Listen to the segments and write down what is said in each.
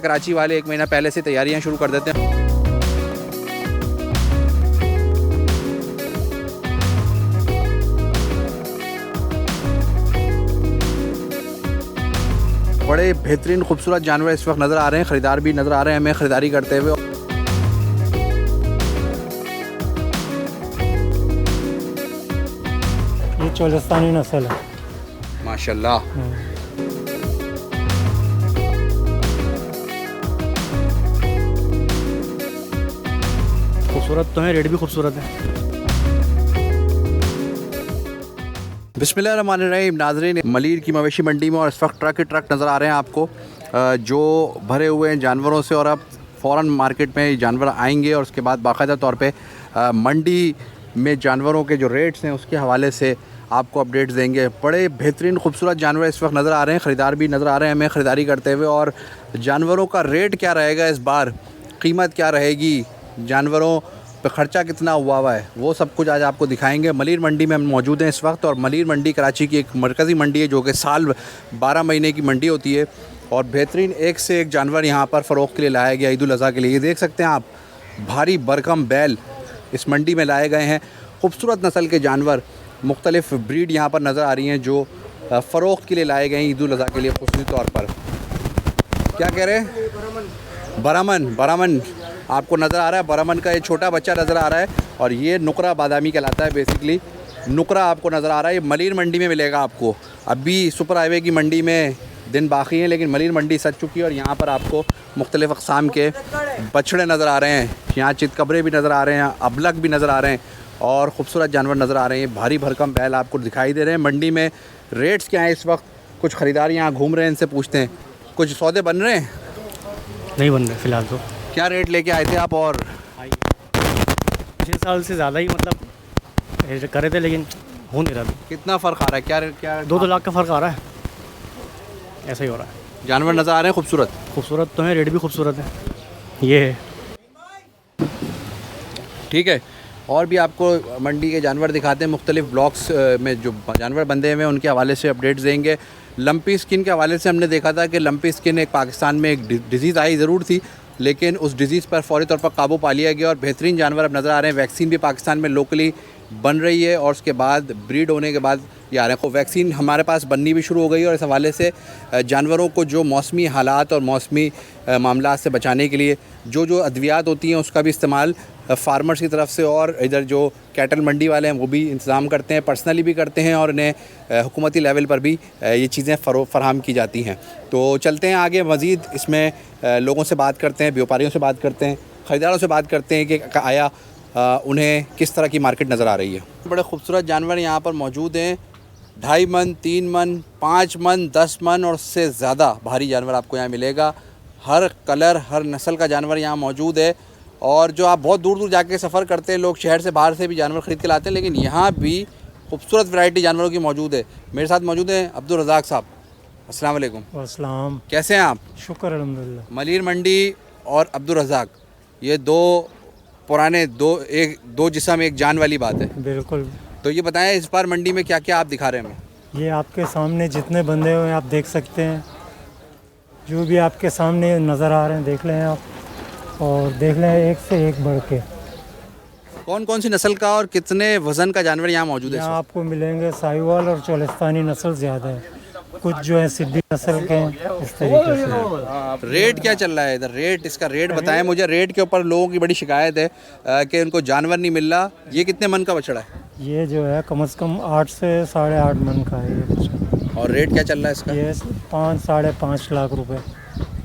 कराची वाले 1 महीना पहले से तैयारियां शुरू कर देते हैं। बड़े बेहतरीन खूबसूरत जानवर इस वक्त नज़र आ रहे हैं, ख़रीदार भी नज़र आ रहे हैं हमें ख़रीदारी करते हुए। ये चोलिस्तानी नस्ल है माशाल्लाह। खूबसूरत तो है, रेट भी खूबसूरत है। बिस्मिल्लाहिर्रहमानिर्रहीम। नाज़रीन, मलीर की मवेशी मंडी में और इस वक्त ट्रक ही ट्रक नज़र आ रहे हैं आपको जो भरे हुए हैं जानवरों से, और अब फ़ौरन मार्केट में जानवर आएंगे और उसके बाद बाकायदा तौर पे मंडी में जानवरों के जो रेट्स हैं उसके हवाले से आपको अपडेट्स देंगे। बड़े बेहतरीन खूबसूरत जानवर इस वक्त नज़र आ रहे हैं, ख़रीदार भी नज़र आ रहे हैं हमें ख़रीदारी करते हुए। और जानवरों का रेट क्या रहेगा इस बार, कीमत क्या रहेगी, जानवरों पे ख़र्चा कितना हुआ है, वो सब कुछ आज आपको दिखाएंगे। मलीर मंडी में हम मौजूद हैं इस वक्त, और मलीर मंडी कराची की एक मरकज़ी मंडी है जो कि साल 12 महीने की मंडी होती है, और बेहतरीन एक से एक जानवर यहाँ पर फ़रोख्त के लिए लाया गया ईद उल अज़हा के लिए। ये देख सकते हैं आप, भारी भरकम बैल इस मंडी में लाए गए हैं। खूबसूरत नस्ल के जानवर, मुख्तलिफ़ ब्रीड यहाँ पर नज़र आ रही हैं जो फ़रोख्त के लिए लाए गए हैं ईद उल अज़हा के लिए ख़ुसूसी तौर पर। क्या कह रहे हैं? बरामन आपको नज़र आ रहा है। बरामन का ये छोटा बच्चा नज़र आ रहा है, और ये नुकरा बादामी कहलाता है। बेसिकली नुकरा आपको नज़र आ रहा है। ये मलीर मंडी में मिलेगा आपको। अभी सुपर हाईवे की मंडी में दिन बाकी हैं, लेकिन मलीर मंडी सज चुकी है, और यहाँ पर आपको मुख्तलिफ़ अक़साम के बछड़े नज़र आ रहे हैं। यहाँ चितकबरे भी नज़र आ रहे हैं, अबलग भी नज़र आ रहे हैं, और ख़ूबसूरत जानवर नज़र आ रहे हैं। भारी भरकम बैल आपको दिखाई दे रहे हैं। मंडी में रेट्स क्या हैं इस वक्त? कुछ ख़रीदार यहाँ घूम रहे हैं, इनसे पूछते हैं। कुछ सौदे बन रहे हैं? नहीं बन रहे फ़िलहाल तो। क्या रेट लेके आए थे आप? और 6 साल से ज़्यादा ही मतलब करे थे, लेकिन हो नहीं रहा अभी। कितना फ़र्क आ रहा है? क्या 2-2 लाख का फ़र्क आ रहा है, ऐसा ही हो रहा है। जानवर नज़र आ रहे हैं खूबसूरत? खूबसूरत तो है, रेट भी खूबसूरत है। ये है ठीक है। और भी आपको मंडी के जानवर दिखाते हैं। मुख्तलिफ़ ब्लॉक्स में जो जानवर बंधे हुए हैं उनके हवाले से अपडेट्स देंगे। लंपी स्किन के हवाले से हमने देखा था कि लंपी स्किन एक पाकिस्तान में एक डिज़ीज़ आई ज़रूर थी, लेकिन उस डिज़ीज़ पर फ़ौरी तौर पर काबू पा लिया गया, और बेहतरीन जानवर अब नज़र आ रहे हैं। वैक्सीन भी पाकिस्तान में लोकली बन रही है, और उसके बाद ब्रीड होने के बाद ये आ रहे हैं। वैक्सीन हमारे पास बननी भी शुरू हो गई, और इस हवाले से जानवरों को जो मौसमी हालात और मौसमी मामलात से बचाने के लिए जो अद्वियात होती हैं उसका भी इस्तेमाल फार्मर्स की तरफ से, और इधर जो कैटल मंडी वाले हैं वो भी इंतज़ाम करते हैं, पर्सनली भी करते हैं, और इन्हें हुकूमती लेवल पर भी ये चीज़ें फ़राहम की जाती हैं। तो चलते हैं आगे, मज़ीद इसमें लोगों से बात करते हैं, व्यापारियों से बात करते हैं, ख़रीदारों से बात करते हैं कि आया उन्हें किस तरह की मार्केट नज़र आ रही है। बड़े खूबसूरत जानवर यहाँ पर मौजूद हैं। 2.5 मन, 3 मन, 5 मन, 10 मन और उससे ज़्यादा भारी जानवर आपको यहाँ मिलेगा। हर कलर, हर नस्ल का जानवर यहाँ मौजूद है। और जो आप बहुत दूर दूर जाके सफ़र करते हैं, लोग शहर से बाहर से भी जानवर ख़रीद के लाते हैं, लेकिन यहाँ भी खूबसूरत वैरायटी जानवरों की मौजूद है। मेरे साथ मौजूद हैं अब्दुल रज़ाक साहब। अस्सलाम वालेकुम। अस्सलाम। कैसे हैं आप? शुक्र अल्हम्दुलिल्लाह। मलीर मंडी और अब्दुल रज़ाक, ये दो पुराने दो जिस्म एक जान वाली बात है। बिल्कुल। तो ये बताएं, इस बार मंडी में क्या क्या आप दिखा रहे हैं हमें? ये आपके सामने जितने बंदे हुए हैं आप देख सकते हैं, जो भी आपके सामने नज़र आ रहे हैं देख लें आप, और देख लें एक से एक बढ़ के। कौन कौन सी नस्ल का और कितने वज़न का जानवर यहाँ मौजूद है? यहाँ आपको मिलेंगे साहिवाल और चोलिस्तानी नस्ल ज़्यादा है, कुछ जो है सिद्धी नस्ल के हैं, इस तरीके से। रेट क्या चल रहा है इधर? इसका रेट बताएं मुझे। रेट के ऊपर लोगों की बड़ी शिकायत है कि उनको जानवर नहीं मिल रहा। ये कितने मन का बछड़ा है? ये जो है कम से कम 8 से 8.5 मन का है ये बछड़ा। और रेट क्या चल रहा है इसका? ये 5-5.5 लाख रुपए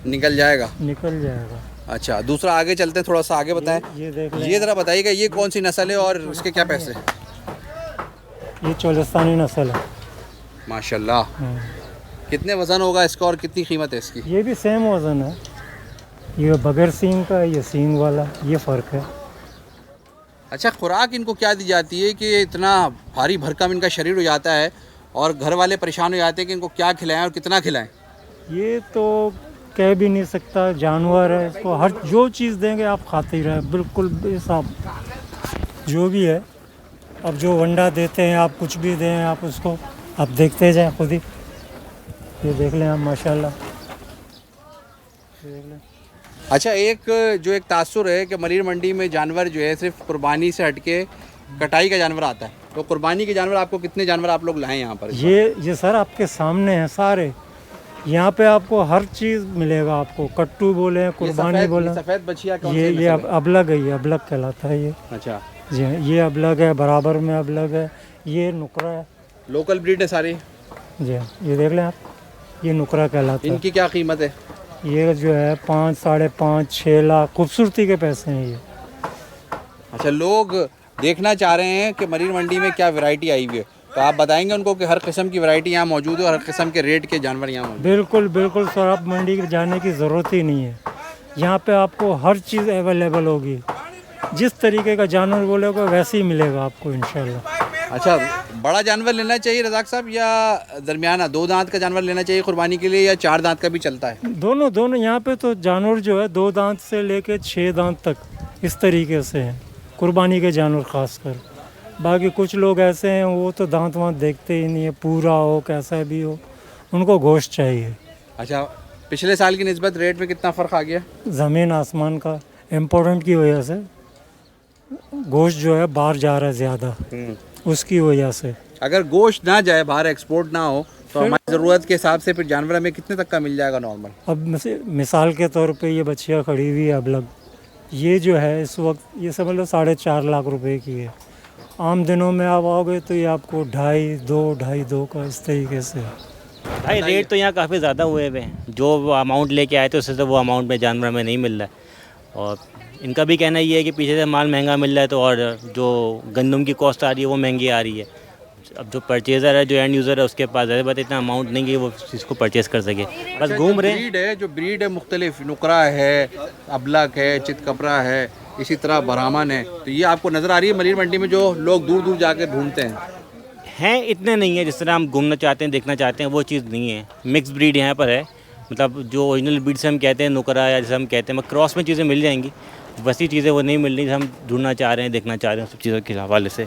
निकल जाएगा? निकल जाएगा। अच्छा, दूसरा आगे चलते हैं, थोड़ा सा आगे बताएं। ये देख लें। ये ज़रा बताइएगा, ये कौन सी नस्ल है और इसके क्या पैसे? ये चोलिस्तानी नस्ल है। माशाल्लाह। कितने वज़न होगा इसका और कितनी कीमत है इसकी? ये भी सेम वज़न है, ये बगैर सींग का, ये सींग वाला, ये फ़र्क है। अच्छा, खुराक इनको क्या दी जाती है कि इतना भारी भरकम इनका शरीर हो जाता है, और घर वाले परेशान हो जाते हैं कि इनको क्या खिलाएं और कितना खिलाएं? ये तो कह भी नहीं सकता, जानवर है, इसको हर जो चीज़ देंगे आप खाते ही रहे, बिल्कुल बेसाब जो भी है। अब जो वंडा देते हैं आप, कुछ भी दें आप उसको, आप देखते जाएं खुद ही। ये देख लें आप माशाल्लाह। देख लें। अच्छा, एक तासुर है कि मरीर मंडी में जानवर जो है सिर्फ कुर्बानी से हटके कटाई का जानवर आता है, तो कुर्बानी के जानवर आपको कितने जानवर आप लोग लाए यहाँ पर? ये सर आपके सामने हैं सारे, यहाँ पे आपको हर चीज़ मिलेगा। आपको कट्टू बोले, कुर्बानी बोले। सफ़ेद बछिया कौन ये सी ये नस्ल है? अबलग है, ये अबलग कहलाता है ये। अच्छा, जी हाँ, ये अबलग है, बराबर में अबलग है। ये नुकरा है। लोकल ब्रीड है सारी? जी हाँ, ये देख लें आप, ये नुकरा कहलाता है। इनकी क्या कीमत है? ये जो है 5, 5.5, 6 लाख खूबसूरती के पैसे हैं ये। अच्छा, लोग देखना चाह रहे हैं कि मरीर मंडी में क्या वैरायटी आई हुई है, तो आप बताएंगे उनको कि हर किस्म की वैरायटी यहाँ मौजूद है और हर किस्म के रेट के जानवर यहाँ मौजूद बिल्कुल बिल्कुल सर, आप मंडी जाने की ज़रूरत ही नहीं है। यहाँ पे आपको हर चीज़ अवेलेबल होगी। जिस तरीके का जानवर बोलेगा वैसे ही मिलेगा आपको इंशाल्लाह। है? अच्छा, बड़ा जानवर लेना चाहिए रज़ाक साहब या दरमियाना 2 दांत का जानवर लेना चाहिए कुर्बानी के लिए, या 4 दांत का भी चलता है? दोनों यहाँ पे तो जानवर जो है 2 दांत से लेके 6 दांत तक इस तरीके से हैं, कुर्बानी के जानवर खास कर। बाकी कुछ लोग ऐसे हैं वो तो दांत वांत देखते ही नहीं है, पूरा हो कैसा भी हो, उनको गोश्त चाहिए। अच्छा, पिछले साल की निस्बत रेट में कितना फ़र्क आ गया? ज़मीन आसमान का। इम्पोर्टेंट की वजह से गोश्त जो है बाहर जा रहा है ज़्यादा, उसकी वजह से। अगर गोश्त ना जाए बाहर, एक्सपोर्ट ना हो, तो हमारी ज़रूरत के हिसाब से फिर जानवर हमें कितने तक का मिल जाएगा नॉर्मल? अब मिसाल के तौर पे ये बच्चियाँ खड़ी हुई है अबलग, ये जो है इस वक्त ये समझ लो 4.5 लाख रुपए की है। आम दिनों में आप आओगे तो ये आपको 2.5 का इस तरीके से। भाई रेट तो यहाँ काफ़ी ज़्यादा हुए हुए हैं। जो वो अमाउंट लेके आए थे उससे तो वो अमाउंट में जानवर हमें नहीं मिल रहा है। और इनका भी कहना ये है कि पीछे से माल महंगा मिल रहा है, तो और जो गंदम की कॉस्ट आ रही है वो महंगी आ रही है। अब जो परचेज़र है, जो एंड यूज़र है, उसके पास ज़्यादा बात इतना अमाउंट नहीं कि वो इसको परचेज़ कर सके, बस घूम रहे हैं। जो ब्रीड है मुख्तलिफ, नुकरा है, अबलग है, चितकबरा है, इसी तरह बरामन है, तो ये आपको नज़र आ रही है मरीर मंडी में जो लोग दूर दूर जाकर ढूंढते हैं? इतने नहीं है जिस तरह हम घूमना चाहते हैं, देखना चाहते हैं, वो चीज़ नहीं है। मिक्स ब्रीड यहाँ पर है, मतलब जो ओरिजिनल ब्रीड से हम कहते हैं नुकरा या जैसे हम कहते हैं, क्रॉस में चीज़ें मिल जाएंगी, वैसी चीज़ें वो नहीं मिल रही हम ढूंढना चाह रहे हैं, देखना चाह रहे हैं, सब चीज़ों के हवाले से।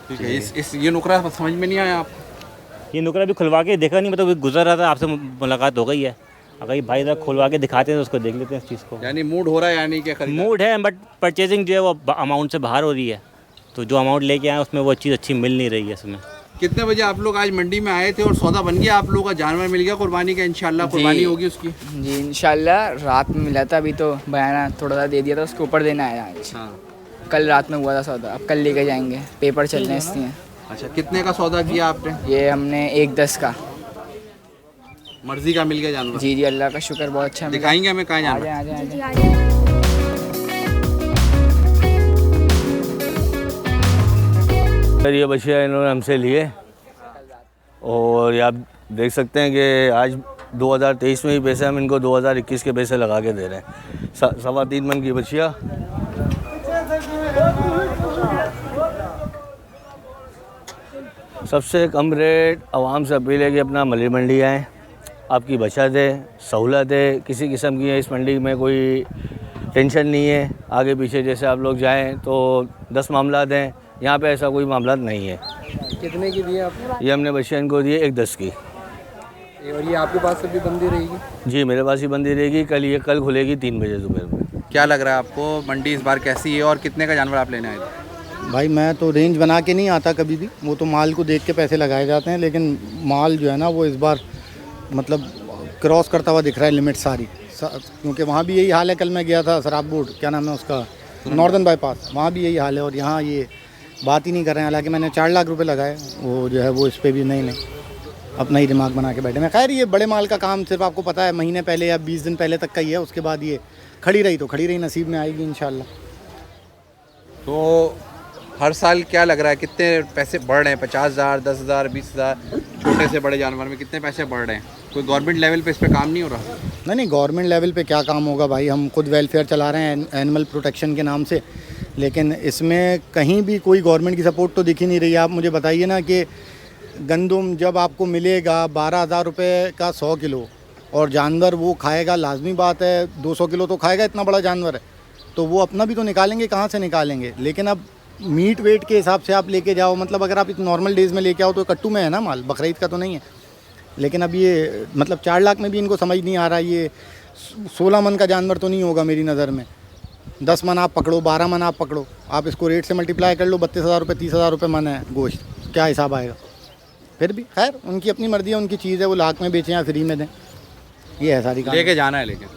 ठीक है, ये नुकरा समझ में नहीं आया आपको? ये नुकरा भी खुलवा के देखा नहीं, मतलब गुजर रहा था, आपसे मुलाकात हो गई है। अगर ये भाई साहब खुलवा के दिखाते हैं तो उसको देख लेते हैं इस चीज़ को। यानी मूड हो रहा है, यानी कि मूड है, बट परचेजिंग जो है वो अमाउंट से बाहर हो रही है, तो जो अमाउंट लेके आए उसमें वो चीज़ अच्छी मिल नहीं रही है इसमें। कितने बजे आप लोग आज मंडी में आए थे और सौदा बन गया आप लोगों का, जानवर मिल गया कुर्बानी का? इंशाल्लाह कुर्बानी होगी उसकी? जी इंशाल्लाह, रात में मिला था, अभी तो बयाना थोड़ा सा दे दिया था, उसके ऊपर देना है आज। हाँ। कल रात में हुआ था सौदा, अब कल लेके जाएंगे, पेपर चल रहे हैं इसलिए। अच्छा, कितने का सौदा किया आपने? ये हमने 1.10 का। मर्जी का मिल गया जानवर? जी अल्लाह का शुक्र, बहुत अच्छा। दिखाएंगे हमें कहाँ आ जानवर? जाए आ जाए। सर ये बछिया इन्होंने हमसे लिए, और ये आप देख सकते हैं कि आज 2023 में ही पैसे हम इनको 2021 के पैसे लगा के दे रहे हैं। 3.25 मन की बछिया। सबसे कम रेट आवाम से अपील है कि अपना मलीर मंडी आएँ, आपकी बचत है, सहूलत है, किसी किस्म की है इस मंडी में कोई टेंशन नहीं है। आगे पीछे जैसे आप लोग जाएं तो 10 मामलात हैं, यहाँ पे ऐसा कोई मामला नहीं है। कितने की दिए आप? ये हमने बच्चियाँ इनको दिए 1.10 की। और ये आपके पास अभी बंदी रहेगी? जी मेरे पास ही बंदी रहेगी। कल खुलेगी 3 बजे दोपहर में। क्या लग रहा है आपको मंडी इस बार कैसी है और कितने का जानवर आप लेने आए थे? भाई मैं तो रेंज बना के नहीं आता कभी भी, वो तो माल को देख के पैसे लगाए जाते हैं, लेकिन माल जो है ना वो इस बार मतलब क्रॉस करता हुआ दिख रहा है लिमिट सारी, क्योंकि वहाँ भी यही हाल है। कल मैं गया था शराब बोर्ड, क्या नाम है उसका, नॉर्दर्न बाईपास, वहाँ भी यही हाल है, और यहाँ ये बात ही नहीं कर रहे हैं। हालांकि मैंने 4 लाख रुपए लगाए, वो जो है वो इस पर भी नहीं अपना ही दिमाग बना के बैठे। मैं खैर ये बड़े माल का काम सिर्फ आपको पता है महीने पहले या 20 दिन पहले तक का ही है, उसके बाद ये खड़ी रही तो खड़ी रही, नसीब में आएगी इंशाल्लाह। तो हर साल क्या लग रहा है कितने पैसे बढ़ रहे हैं? 50,000, 10,000, 20,000, छोटे से बड़े जानवर में कितने पैसे बढ़ रहे हैं? कोई गवर्नमेंट लेवल पे इस पे काम नहीं हो रहा? नहीं गवर्नमेंट लेवल पे क्या काम होगा भाई, हम खुद वेलफेयर चला रहे हैं एनिमल प्रोटेक्शन के नाम से, लेकिन इसमें कहीं भी कोई गवर्नमेंट की सपोर्ट तो दिख ही नहीं रही है। आप मुझे बताइए ना कि गंदम जब आपको मिलेगा 12,000 रुपये का 100 किलो, और जानवर वो खाएगा, लाजमी बात है 200 किलो तो खाएगा, इतना बड़ा जानवर है, तो वो अपना भी तो निकालेंगे, कहाँ से निकालेंगे? लेकिन अब मीट वेट के हिसाब से आप लेके जाओ, मतलब अगर आप नॉर्मल डेज़ में लेके आओ तो कट्टू में है ना माल, बकरीद का तो नहीं है। लेकिन अब ये मतलब 4 लाख में भी इनको समझ नहीं आ रहा, ये 16 मन का जानवर तो नहीं होगा मेरी नज़र में। 10 मन आप पकड़ो, 12 मन आप पकड़ो, आप इसको रेट से मल्टीप्लाई कर लो, 32,000 रुपये 30,000 रुपये मन है गोश्त, क्या हिसाब आएगा? फिर भी खैर उनकी अपनी मर्जी है, उनकी चीज़ है, वो लाख में बेचें या फ्री में दें, ये है सारी लेके जाना है लेकिन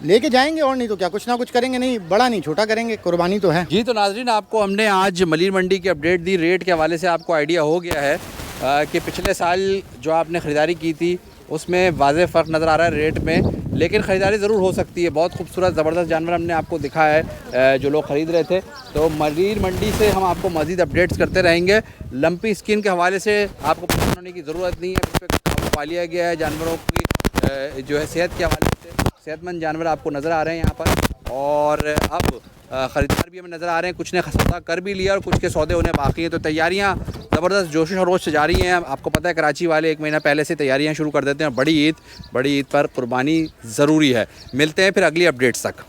लेके जाएंगे और नहीं तो क्या, कुछ ना कुछ करेंगे, नहीं बड़ा नहीं छोटा करेंगे, कुर्बानी तो है। जी। तो नाजरीन, आपको हमने आज मलीर मंडी की अपडेट दी। रेट के हवाले से आपको आइडिया हो गया है कि पिछले साल जो आपने ख़रीदारी की थी उसमें वाज़ेह फ़र्क नज़र आ रहा है रेट में, लेकिन ख़रीदारी ज़रूर हो सकती है। बहुत खूबसूरत ज़बरदस्त जानवर हमने आपको दिखाया है जो लोग ख़रीद रहे थे। तो मलीर मंडी से हम आपको मज़ीद अपडेट्स करते रहेंगे। लंपी स्किन के हवाले से आपको परेशान होने की ज़रूरत नहीं है, उस पर काबू पा लिया गया है। जानवरों की जो है सेहत के हवाले से सेहतमंद जानवर आपको नज़र आ रहे हैं यहाँ पर, और अब ख़रीदार भी हमें नज़र आ रहे हैं। कुछ ने सौदा कर भी लिया और कुछ के सौदे होने बाकी हैं। तो तैयारियाँ ज़बरदस्त जोश खरोश से जारी हैं। आपको पता है कराची वाले 1 महीना पहले से तैयारियाँ शुरू कर देते हैं। बड़ी ईद पर कुर्बानी ज़रूरी है। मिलते हैं फिर अगली अपडेट्स तक।